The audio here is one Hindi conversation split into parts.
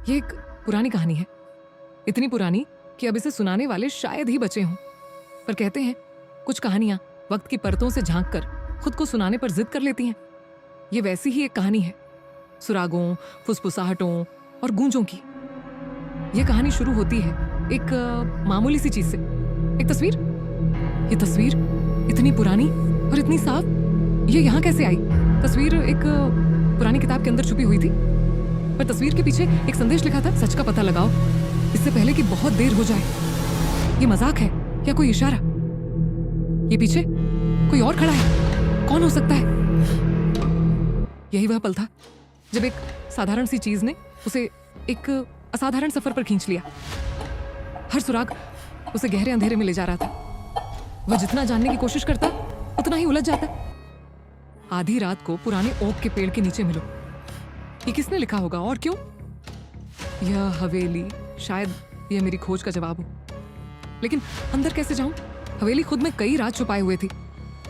ये एक पुरानी कहानी है, इतनी पुरानी कि अब इसे सुनाने वाले शायद ही बचे हों। पर कहते हैं कुछ कहानियां वक्त की परतों से झांक कर खुद को सुनाने पर जिद कर लेती हैं। ये वैसी ही एक कहानी है, सुरागों, फुसफुसाहटों और गूंजों की। ये कहानी शुरू होती है एक मामूली सी चीज से, एक तस्वीर। ये तस्वीर इतनी पुरानी और इतनी साफ, ये यहाँ कैसे आई? तस्वीर एक पुरानी किताब के अंदर छुपी हुई थी, पर तस्वीर के पीछे एक संदेश लिखा था, सच का पता लगाओ इससे पहले कि बहुत देर हो जाए। ये मजाक है या कोई इशारा? ये पीछे कोई और खड़ा है, कौन हो सकता है? यही वह पल था जब एक साधारण सी चीज ने उसे एक असाधारण सफर पर खींच लिया। हर सुराग उसे गहरे अंधेरे में ले जा रहा था। वह जितना जानने की कोशिश करता उतना ही उलझ जाता। आधी रात को पुराने ओक के पेड़ के नीचे मिलो। ये किसने लिखा होगा और क्यों? यह हवेली, शायद यह मेरी खोज का जवाब हो। लेकिन अंदर कैसे जाऊं? हवेली खुद में कई राज छुपाए हुए थी।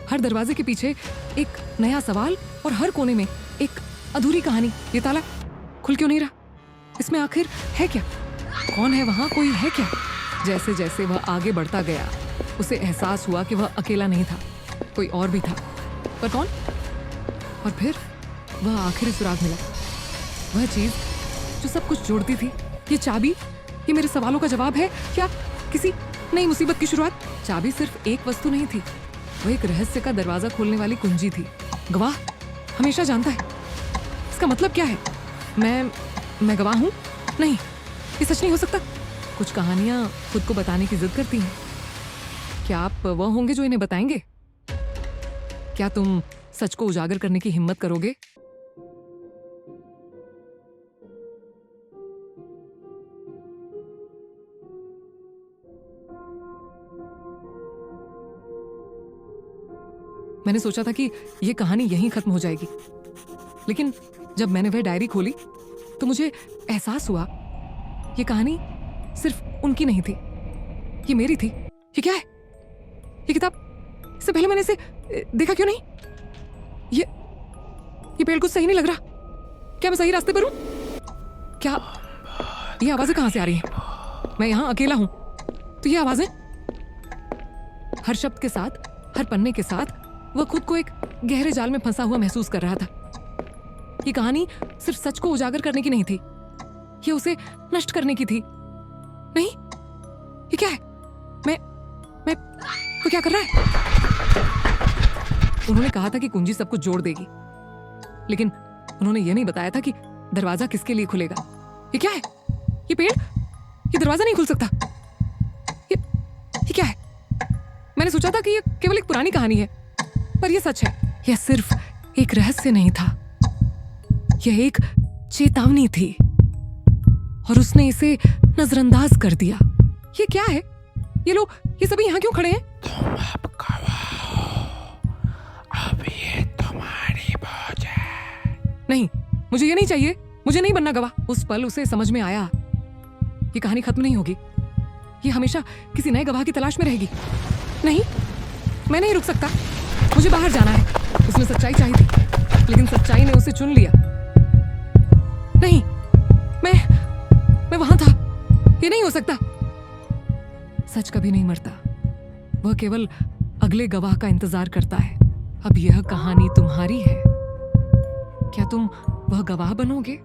हर दरवाजे के पीछे एक नया सवाल और हर कोने में एक अधूरी कहानी। ये ताला खुल क्यों नहीं रहा? इसमें आखिर है क्या? कौन है वहां? कोई है क्या? जैसे जैसे वह आगे बढ़ता गया उसे एहसास हुआ कि वह अकेला नहीं था, कोई और भी था। पर कौन? और फिर वह आखिरी सुराग मिला, वह चीज जो सब कुछ जोड़ती थी। ये चाबी, ये मेरे सवालों का जवाब है क्या किसी नई मुसीबत की शुरुआत? चाबी सिर्फ एक वस्तु नहीं थी, वो एक रहस्य का दरवाजा खोलने वाली कुंजी थी। गवाह हमेशा जानता है। इसका मतलब क्या है? मैं गवाह हूं? नहीं, ये सच नहीं हो सकता। कुछ कहानियां खुद को बताने की जिद करती हैं। क्या आप वह होंगे जो इन्हें बताएंगे? क्या तुम सच को उजागर करने की हिम्मत करोगे? मैंने सोचा था कि यह कहानी यहीं खत्म हो जाएगी, लेकिन जब मैंने वह डायरी खोली तो मुझे एहसास हुआ यह कहानी सिर्फ उनकी नहीं थी, ये मेरी थी। ये क्या है? ये किताब, इससे पहले मैंने इसे देखा क्यों नहीं? ये पेड़ कुछ सही नहीं लग रहा। क्या मैं सही रास्ते पर हूं? क्या ये आवाजें कहां से आ रही हैं? मैं यहां अकेला हूं तो ये आवाजें? हर शब्द के साथ, हर पन्ने के साथ वह खुद को एक गहरे जाल में फंसा हुआ महसूस कर रहा था। ये कहानी सिर्फ सच को उजागर करने की नहीं थी, ये उसे नष्ट करने की थी। नहीं, ये क्या है? मैं वो क्या कर रहा है? उन्होंने कहा था कि कुंजी सब कुछ जोड़ देगी, लेकिन उन्होंने यह नहीं बताया था कि दरवाजा किसके लिए खुलेगा। ये क्या है? ये पेड़, ये दरवाजा नहीं खुल सकता। ये क्या है? मैंने सोचा था कि ये केवल एक पुरानी कहानी है, पर यह सच है। यह सिर्फ एक रहस्य नहीं था, यह एक चेतावनी थी, और उसने इसे नजरअंदाज कर दिया। ये क्या है? ये लोग, ये सभी यहाँ क्यों खड़े हैं? तुम अब गवाह हो, अब ये तुम्हारी भोज है। नहीं, मुझे ये नहीं चाहिए, मुझे नहीं बनना गवाह। उस पल उसे समझ में आया ये कहानी खत्म नहीं होगी, ये हमेशा किसी नए गवाह की तलाश में रहेगी। नहीं, मैं नहीं रुक सकता, मुझे बाहर जाना है। उसने सच्चाई चाहिए थी, लेकिन सच्चाई ने उसे चुन लिया। नहीं, मैं वहां था, ये नहीं हो सकता। सच कभी नहीं मरता, वह केवल अगले गवाह का इंतजार करता है। अब यह कहानी तुम्हारी है, क्या तुम वह गवाह बनोगे?